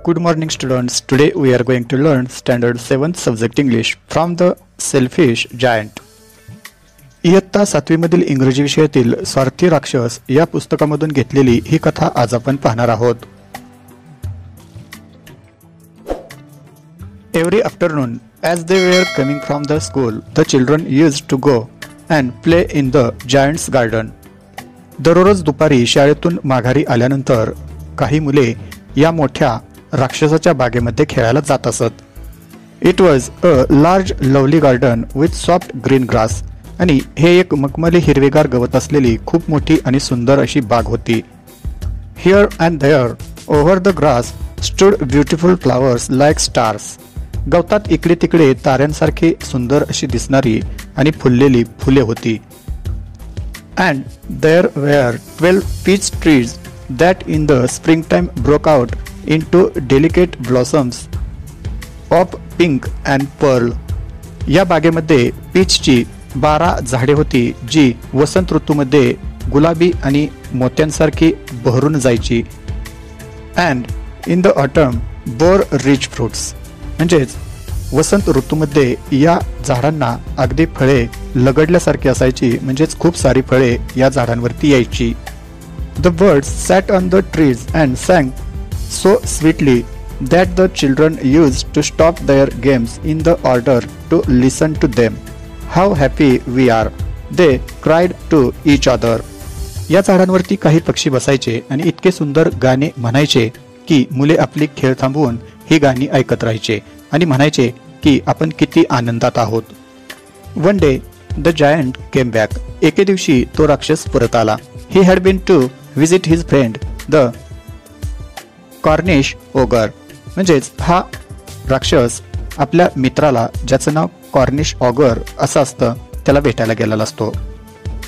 Good morning students. Today we are going to learn standard 7th subject English from the Selfish Giant. इयत्ता 7वी मधील इंग्रजी विषयातील स्वार्थी राक्षस या पुस्तकामधून घेतलेली ही कथा आज आपण पाहणार आहोत. Every afternoon as they were coming from the school, the children used to go and play in the giant's garden. दररोज दुपारी शाळेतून माघारी आल्यानंतर काही मुले या मोठ्या राक्षसाच्या बागेमध्ये खेळायला जात असत. It was a large lovely garden with soft green grass. आणि हे एक मखमली हिरवेगार गवत असलेली खूप मोठी आणि सुंदर अशी बाग होती. Here and there over the grass stood beautiful flowers like stars. गवतात इकडे तिकडे ताऱ्यांसारखी सुंदर अशी दिसणारी आणि फुललेली फुले होती. And there were 12 peach trees that in the springtime broke out into delicate blossoms of pink and pearl. या बागेमध्ये पीचची 12 झाडे होती जी वसंत ऋतूमध्ये गुलाबी आणि मोत्यांसारखी बहरून जायची. And in the autumn bore rich fruits. म्हणजेच वसंत ऋतूमध्ये या झाडांना अगदी फळे लगडल्यासारखी असायची, म्हणजेच खूप सारी फळे या झाडांवरती यायची. The birds sat on the trees and sang so sweetly that the children used to stop their games in the order to listen to them. How happy we are, they cried to each other. या झाडांवरती काही पक्षी बसायचे आणि इतके सुंदर गाणे म्हणायचे की मुले आपली खेळ थांबवून ही गाणी ऐकत राहायचे आणि म्हणायचे की आपण किती आनंदात आहोत. One day the giant came back. एके दिवशी तो राक्षस परत आला. He had been to visit his friend the Cornish ogre. म्हणजेच हा राक्षस आपल्या मित्राला, ज्याचं नाव कॉर्निश ऑगर असं असतं, त्याला भेटायला गेलेला असतो.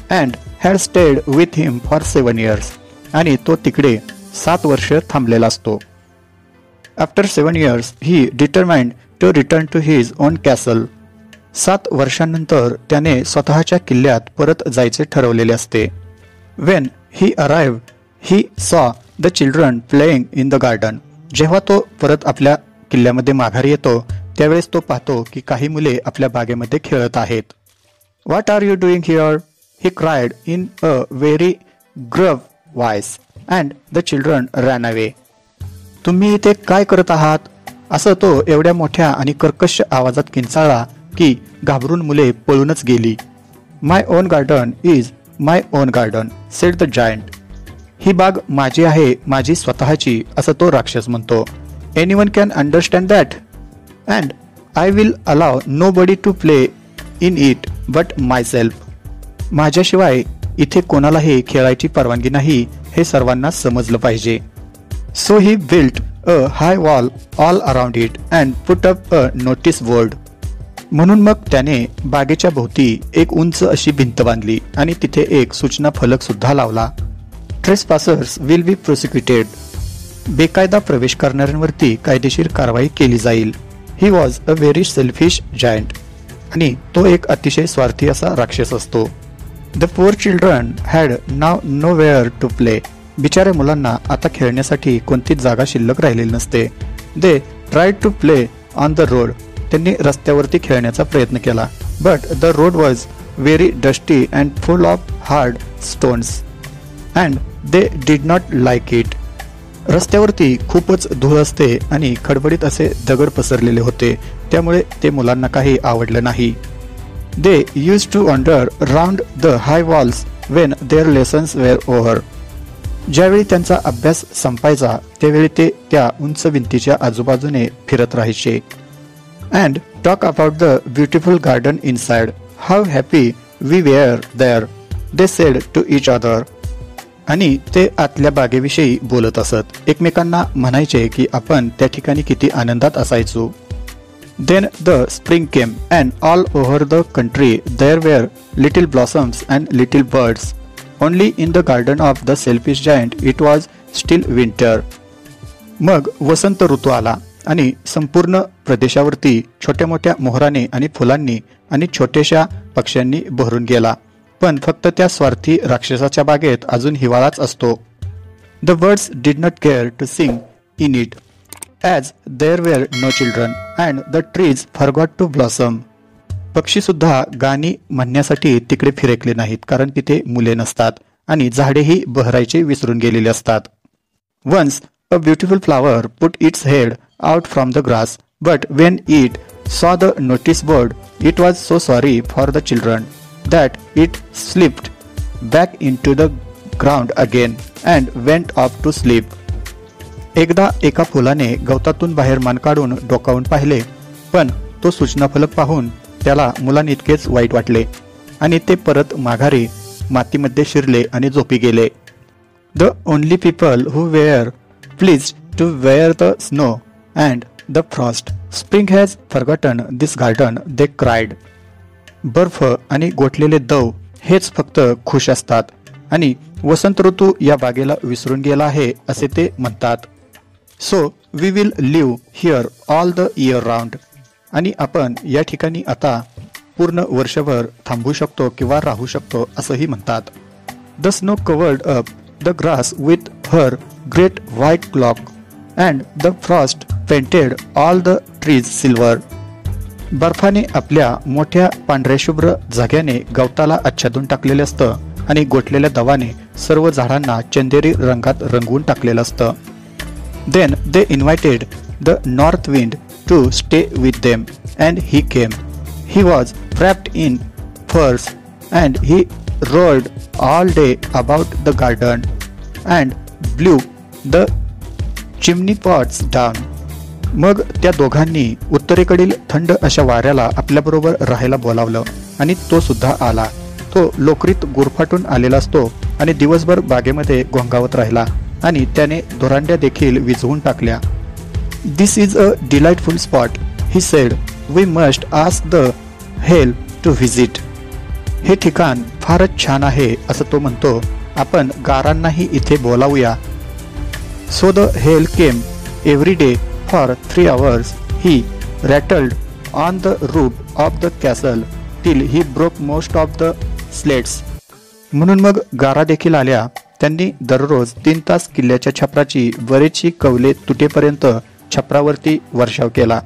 And had stayed with him for 7 years. आणि तो तिकडे 7 वर्ष थांबलेला असतो. After 7 years he determined to return to his own castle. 7 वर्षांनंतर त्याने स्वतःच्या किल्ल्यात परत जायचे ठरवलेले असते. When he arrived he saw the children playing in the garden. जेव्हा तो परत आपल्या किल्ल्यामध्ये माघारी येतो त्यावेळेस तो पाहतो की काही मुले आपल्या बागेमध्ये खेळत आहेत. What are you doing here, he cried in a very gruff voice and the children ran away. तुम्ही इथे काय करत आहात, असं तो एवढ्या मोठ्या आणि कर्कश आवाजात किंचाळला की घाबरून मुले पळूनच गेली. My own garden is my own garden said the giant. ही बाग माझी आहे, माझी स्वतःची, असं तो राक्षस म्हणतो. Anyone can understand that and I will allow nobody to play in it but myself. माझ्याशिवाय इथे कोणालाही खेळायची परवानगी नाही, हे सर्वांना समजलं पाहिजे. So he built a high wall all around it and put up a notice board. म्हणून मग त्याने बागेच्या भोवती एक उंच अशी भिंत बांधली आणि तिथे एक सूचना फलक सुद्धा लावला. Trespassers will be prosecuted. बेकायदा प्रवेश करणाऱ्यांवरती कायदेशीर कारवाई केली जाईल. He was a very selfish giant. आणि तो एक अतिशय स्वार्थी असा राक्षस असतो. The poor children had now nowhere to play. बिचाऱ्या मुलांना आता खेळण्यासाठी कोणतीच जागा शिल्लक राहिलेली नसते. They try to play on the road. त्यांनी रस्त्यावरती खेळण्याचा प्रयत्न केला. But the road was very dusty and full of hard stones and they did not like it. रस्त्यावरती खूपच धूळ असते आणि खडबडीत असे दगड पसरलेले होते, त्यामुळे ते मुलांना काही आवडलं नाही. They use to wander round the high walls when their lessons were over. ज्यावेळी त्यांचा अभ्यास संपायचा त्यावेळी ते त्या उंच भिंतीच्या आजूबाजूने फिरत राहायचे. And talk about the beautiful garden inside. How happy we were there, they said to each other. आणि ते आतल्या बागेविषयी बोलत असत, एकमेकांना म्हणायचे की आपण त्या ठिकाणी किती आनंदात असायचो. Then the spring came and all over the country there were little blossoms and little birds. Only in the garden of the selfish giant it was still winter. मग वसंत ऋतू आला आणि संपूर्ण प्रदेशावरती छोट्या मोठ्या मोहराने आणि फुलांनी आणि छोट्याशा पक्ष्यांनी भरून गेला, पण फक्त त्या स्वार्थी राक्षसाच्या बागेत अजून हिवाळाच असतो. The birds did not care to sing in it. as there were no children and the trees forgot to blossom. पक्षी सुद्धा गाणी म्हणण्यासाठी तिकडे फिरकले नाहीत, कारण तिथे मुले नसतात आणि झाडेही बहरायचे विसरून गेलेले असतात. Once a beautiful flower put its head out from the grass, but when it saw the notice board, it was so sorry for the children that it slipped back into the ground again and went off to sleep. एकदा एका फुलाने गवतातून बाहेर मान काढून डोकावून पाहिले, पण तो सूचना फलक पाहून त्याला मुलांनी इतकेच वाईट वाटले आणि ते परत माघारी मातीमध्ये शिरले आणि झोपी गेले. The only people who were pleased to wear the snow and the frost. Spring has forgotten this garden, they cried. बर्फ आणि गोठलेले दव हेच फक्त खुश असतात आणि वसंत ऋतू या बागेला विसरून गेला आहे असे ते म्हणतात. So we will live here all the year round. आणि आपण या ठिकाणी आता पूर्ण वर्षभर थांबू शकतो किंवा राहू शकतो असंही म्हणतात. The snow covered up the grass with her great white cloak and the frost painted all the trees silver. बर्फाने आपल्या मोठ्या पांढऱ्या शुभ्र जाग्याने गवताला आच्छादून टाकलेले असतं आणि गोठलेल्या दवाने सर्व झाडांना चंदेरी रंगात रंगवून टाकलेलं असतं. Then they invited the north wind to stay with them, and he came. He was wrapped in furs, and he rolled all day about the garden and blew the chimney pots down. मग त्या दोघांनी उत्तरेकडील थंड अशा वाऱ्याला आपल्याबरोबर राहायला बोलावलं आणि तो सुद्धा आला. तो लोकरीत गुरफाटून आलेला असतो आणि दिवसभर बागेमध्ये घोंगावत राहिला आणि त्याने दोरांड्या देखील विझवून टाकल्या. This is a delightful spot, he said. We must ask the hail to visit. हे ठिकाण फारच छान आहे असं तो म्हणतो. आपण गारांनाही इथे बोलावूया. So the hail came every day for 3 hours. He rattled on the roof of the castle till he broke most of the slates. म्हणून मग गारा देखील आल्या. त्यांनी दररोज 3 तास किल्ल्याच्या छपराची बरीचशी कवले तुटेपर्यंत छपरावरती वर्षाव केला.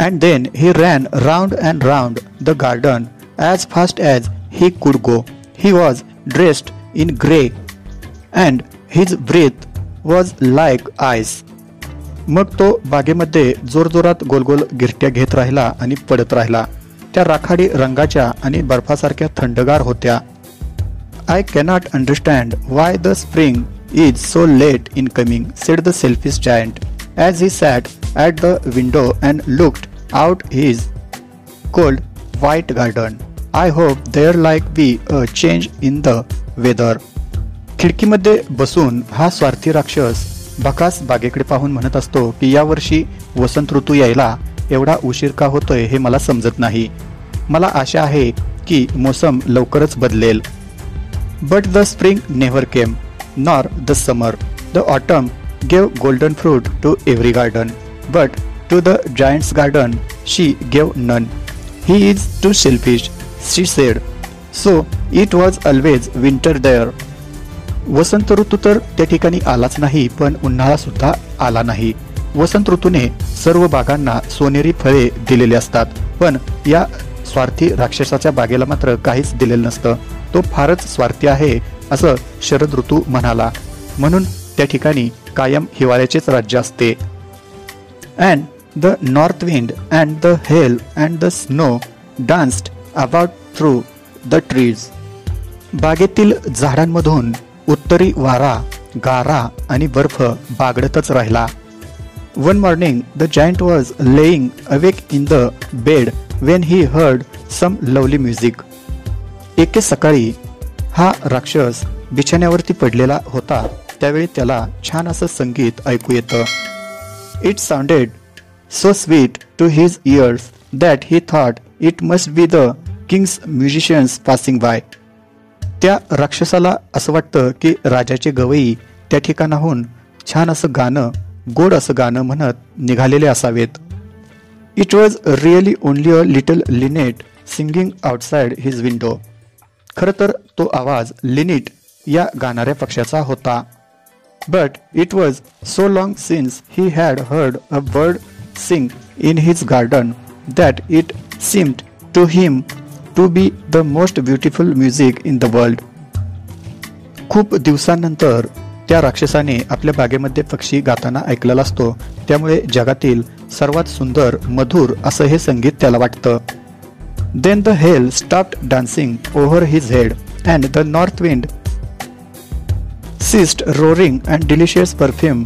And then he ran round and round the garden as fast as he could go. He was dressed in grey and his breath was like ice. मग तो बागेमध्ये जोरजोरात गोलगोल गिरट्या घेत राहिला आणि पडत राहिला. त्या राखाडी रंगाच्या आणि बर्फासारख्या थंडगार होत्या. I cannot understand why the spring is so late in coming, said the selfish giant, as he sat at the window and looked out his cold white garden. I hope there like be a change in the weather. खिडकीमध्ये बसून हा स्वार्थी राक्षस बकास बागेकडे पाहून म्हणत असतो की यावर्षी वसंत ऋतू यायला एवढा उशीर का होतोय हे मला समजत नाही. मला आशा आहे की मोसम लवकरच बदलेल. But the spring never came, nor the summer. The autumn gave golden fruit to every garden, but to the giant's garden she gave none. He is too selfish, she said. So it was always winter there. वसंत ऋतू तर त्या ठिकाणी आलाच नाही, पण उन्हाळा सुद्धा आला नाही. वसंत ऋतूने सर्व बागांना सोनेरी फळे दिलेली असतात, पण या स्वार्थी राक्षसाच्या बागेला मात्र काहीच दिलेलं नसतं. तो फारच स्वार्थी आहे असं शरद ऋतू म्हणाला. म्हणून त्या ठिकाणी कायम हिवाळ्याचेच राज्य असते. And the north wind and the hail and the snow danced about through the trees. बागेतील झाडांमधून उत्तरी वारा, गारा आणि बर्फ बागडतच राहिला. One morning the giant was laying awake in the bed when he heard some lovely music. एके सकाळी हा राक्षस बिछाण्यावरती पडलेला होता. त्यावेळी त्याला छान असं संगीत ऐकू येतं. It sounded so sweet to his ears that he thought it must be the king's musicians passing by. त्या राक्षसाला असं वाटतं की राजाचे गवई त्या ठिकाणाहून छान असं गाणं, गोड असं गाणं म्हणत निघालेले असावेत. It was really only a little linnet singing outside his window. खरं तर तो आवाज लिनिट या गाणाऱ्या पक्षाचा होता. But it was so long since he had heard a bird sing in his garden that it seemed to him to be the most beautiful music in the world. खूप दिवसांनंतर त्या राक्षसाने आपल्या बागेमध्ये पक्षी गाताना ऐकलेला असतो, त्यामुळे जगातील सर्वात सुंदर मधुर असं हे संगीत त्याला वाटतं. Then the hail stopped dancing over his head and the north wind ceased roaring and delicious perfume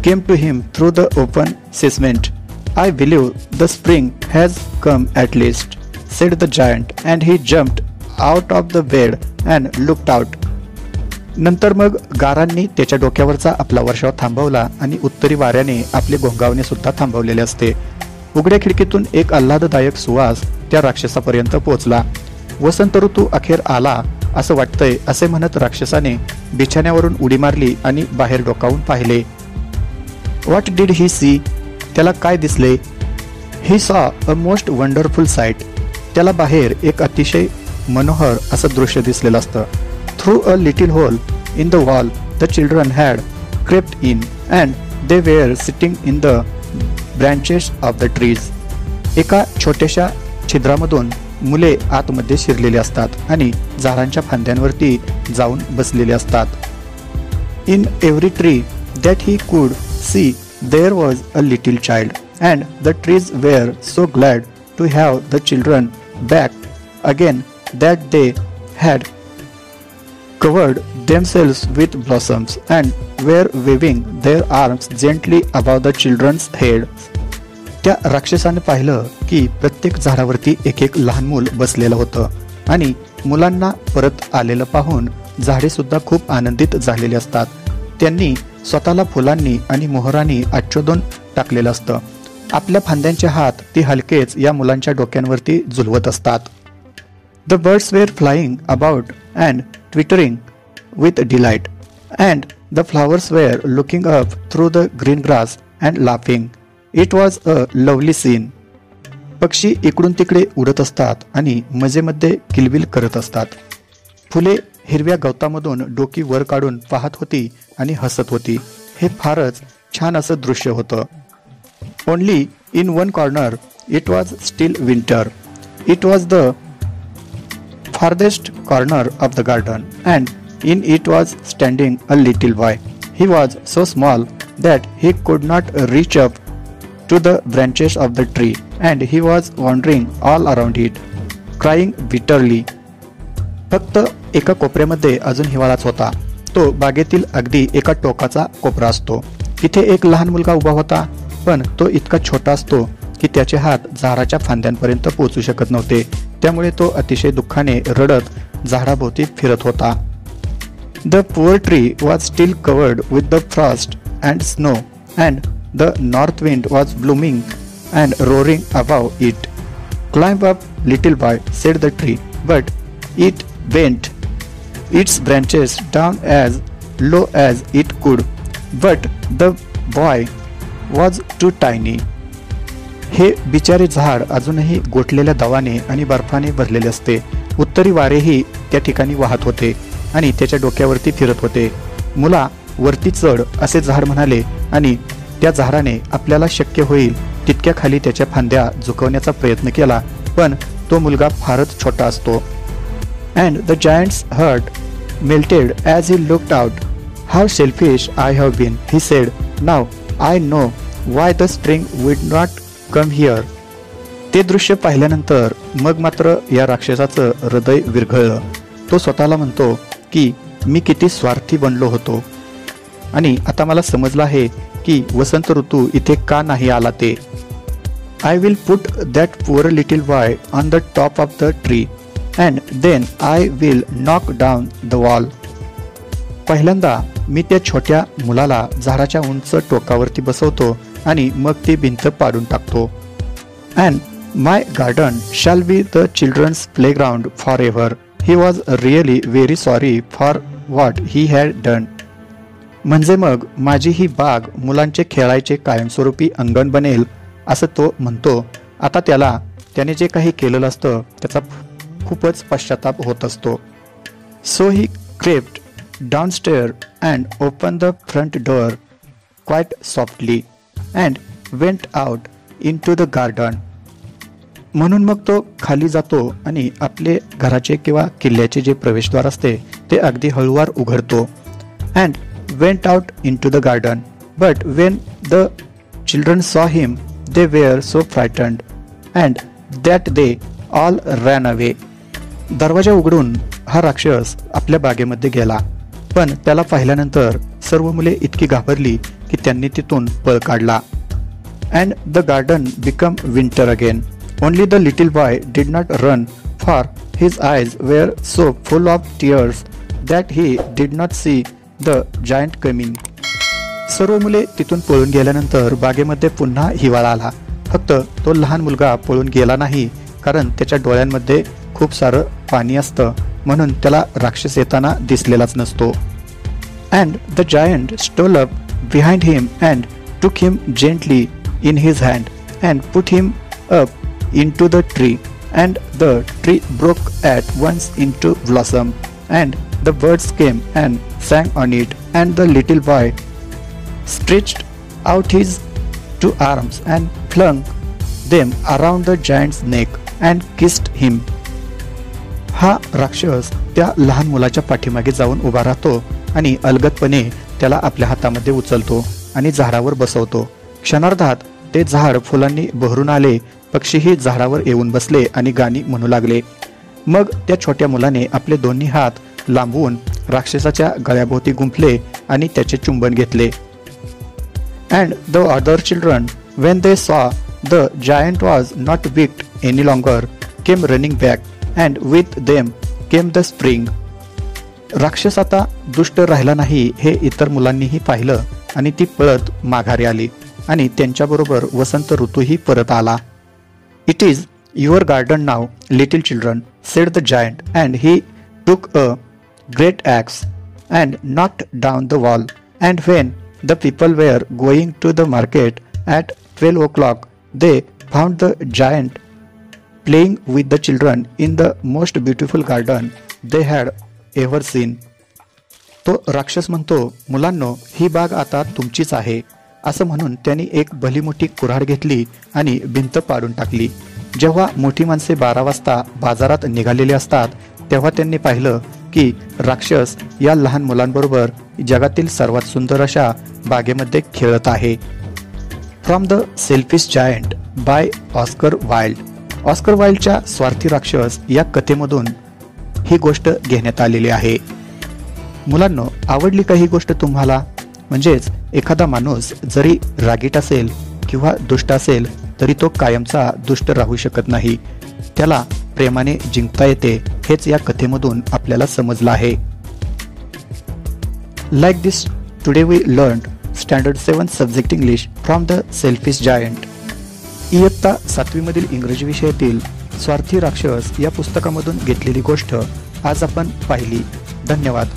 came to him through the open casement. I believe the spring has come at last, said the giant, and he jumped out of the bed and looked out. नंतर मग गारांनी त्याच्या डोक्यावरचा आपला वर्षाव थांबवला आणि उत्तरी वाऱ्याने आपले घोंगावणे सुद्धा थांबवलेले असते. उघड्या खिडकीतून एक आल्हाददायक सुवास त्या राक्षसापर्यंत पोहोचला. वसंत ऋतू अखेर आला असं वाटतंय, असे म्हणत राक्षसाने बिछाण्यावरून उडी मारली आणि बाहेर डोकावून पाहिले. What did he see? त्याला काय दिसले? He saw a most wonderful site. त्याला बाहेर एक अतिशय मनोहर असं दृश्य दिसलेलं असतं. Through a little hole in the wall, the children had crept in, and they were sitting in the branches of the trees. एका छोट्याशा छिद्रामधून मुले आतमध्ये शिरलेली असतात आणि झाडांच्या फांद्यांवरती जाऊन बसलेले असतात. In every tree that he could see, there was a little child, and the trees were so glad to have the children back again that they had covered themselves with blossoms and were waving their arms gently above the children's heads. त्या राक्षसाने पाहिलं की प्रत्येक झाडावरती एक एक लहान मूल बसलेलं होतं आणि मुलांना परत आलेलं पाहून झाडे सुद्धा खूप आनंदित झालेली असतात. त्यांनी स्वतःला फुलांनी आणि मोहरांनी आच्छादून टाकलेलं असतं. आपल्या फांद्यांचे हात ती हलकेच या मुलांच्या डोक्यांवरती झुलवत असतात. The birds were flying about and twittering with delight, and the flowers were looking up through the green grass and laughing. It was a lovely scene. पक्षी इकडून तिकडे उडत असतात आणि मजेमध्ये किलबिल करत असतात. फुले हिरव्या गवतामधून डोकी वर काढून पाहत होती आणि हसत होती. हे फारच छान असं दृश्य होतं. Only in one corner it was still winter. It was the farthest corner of the garden, and in it was standing a little boy. He was so small that he could not reach up to the branches of the tree, and he was wandering all around it, crying bitterly. फक्त एका कोपऱ्यामध्ये अजून हिवाळाच होता. तो बागेतील अगदी एका टोकाचा कोपरा असतो. तिथे एक लहान मुलगा उभा होता, पण तो इतका छोटा असतो की त्याचे हात झाडाच्या फांद्यांपर्यंत पोहोचू शकत नव्हते. त्यामुळे तो अतिशय दुःखाने रडत झाडाभोवती फिरत होता. The poor tree was still covered with the frost and snow, and the north wind was blooming and roaring above it. Climb up, little boy, said the tree, but it bent its branches down as low as it could. But the boy was too tiny. हे बिचारे झाड अजूनही गोठलेल्या दवाने आणि बर्फाने भरलेले असते. उत्तरी वारेही त्या ठिकाणी वाहत होते आणि त्याच्या डोक्यावरती फिरत होते. मुला वरती चढ, असे झाड म्हणाले आणि त्या झाडाने आपल्याला शक्य होईल तितक्या खाली त्याच्या फांद्या झुकवण्याचा प्रयत्न केला, पण तो मुलगा फारच छोटा असतो. And the giant's heart melted as he looked out. How selfish I have been, he said. Now I know why the spring would not come here. ते दृश्य पाहिल्यानंतर मग मात्र या राक्षसाचं हृदय विरघळलं. तो स्वतःला म्हणतो की मी किती स्वार्थी बनलो होतो आणि आता मला समजलं आहे की वसंत ऋतू इथे का नाही आला ते. I will put that poor little boy on the top of the tree and then I will knock down the wall. पहिल्यांदा मी त्या छोट्या मुलाला झाडाच्या उंच टोकावरती बसवतो आणि मग ती भिंत पाडून टाकतो. And my garden shall be the children's playground forever. He was really very sorry for what he had done. म्हणजे मग माझी ही बाग मुलांचे खेळायचे कायमस्वरूपी अंगण बनेल असं तो म्हणतो. आता त्याने जे काही केलेलं असतं त्याचा खूपच पश्चाताप होत असतो. So he crept downstairs and opened the front door quite softly and went out into the garden. म्हणून मग तो खाली जातो आणि आपले घराचे किंवा किल्ल्याचे जे प्रवेशद्वार असते ते अगदी हळूवार उघडतो. and went out into the garden. But when the children saw him, they were so frightened and that they all ran away. दरवाजा उघडून हा राक्षस आपल्या बागेमध्ये गेला, पण त्याला पाहिल्यानंतर सर्व मुले इतकी घाबरली की त्यांनी तिथून पळ काढला. And the garden became winter again. Only the little boy did not run, for his eyes were so full of tears that he did not see the giant coming. सर्व मुले तिथून पळून गेल्यानंतर बागेमध्ये पुन्हा हिवाळा आला. फक्त तो लहान मुलगा पळून गेला नाही, कारण त्याच्या डोळ्यांमध्ये खूप सारं पाणी असतं, म्हणून त्याला राक्षस येताना दिसलेलाच नसतो. And the giant stole up behind him and took him gently in his hand and put him up into the tree, and the tree broke at once into blossom, and the birds came and sang on it, and the little boy stretched out his two arms and flung them around the giant's neck and kissed him. हा राक्षस त्या लहान मुलाच्या पाठीमागे जाऊन उभा राहतो आणि अलगदपणे त्याला आपल्या हातामध्ये उचलतो आणि झाडावर बसवतो. क्षणार्धात ते झाड फुलांनी बहरून आले. पक्षीही झाडावर येऊन बसले आणि गाणी म्हणू लागले. मग त्या छोट्या मुलाने आपले दोन्ही हात लांबवून राक्षसाच्या गळ्याभोवती गुंफले आणि त्याचे चुंबन घेतले. And the other children, when they saw the giant was not weak any longer, came running back, and with them came the spring. राक्षस आता दुष्ट राहिला नाही हे इतर मुलांनीही पाहिलं आणि ती पळत माघारी आली आणि त्यांच्याबरोबर वसंत ऋतूही परत आला. It is your garden now, little children, said the giant, and he took a great axe and knocked down the wall. And when the people were going to the market at 12 o'clock, they found the giant playing with the children in the most beautiful garden they had ever seen. तो राक्षस म्हणतो, मुलांनो, ही बाग आता तुमचीच आहे. असं म्हणून त्यांनी एक भली मोठी कुऱ्हाड घेतली आणि भिंत पाडून टाकली. जेव्हा मोठी माणसे 12 वाजता बाजारात निघालेली असतात, तेव्हा त्यांनी पाहिलं की राक्षस या लहान मुलांबरोबर जगातील सर्वात सुंदर अशा बागेमध्ये खेळत आहे. From the selfish giant by Oscar Wilde. Oscar वाइल्डच्या स्वार्थी राक्षस या कथेमधून ही गोष्ट घेण्यात आलेली आहे. मुलांनो, आवडली का ही गोष्ट तुम्हाला? म्हणजेच एखादा माणूस जरी रागीट असेल किंवा दुष्ट असेल तरी तो कायमचा दुष्ट राहू शकत नाही. त्याला प्रेमाने जिंकता येते, हेच या कथेमधून आपल्याला समजलं आहे. Like this today we learned standard 7 subject English from the selfish giant. इयत्ता 7वी मधील इंग्रजी विषयातील स्वार्थी राक्षस या पुस्तकामधून घेतलेली गोष्ट आज आपण पाहिली. धन्यवाद.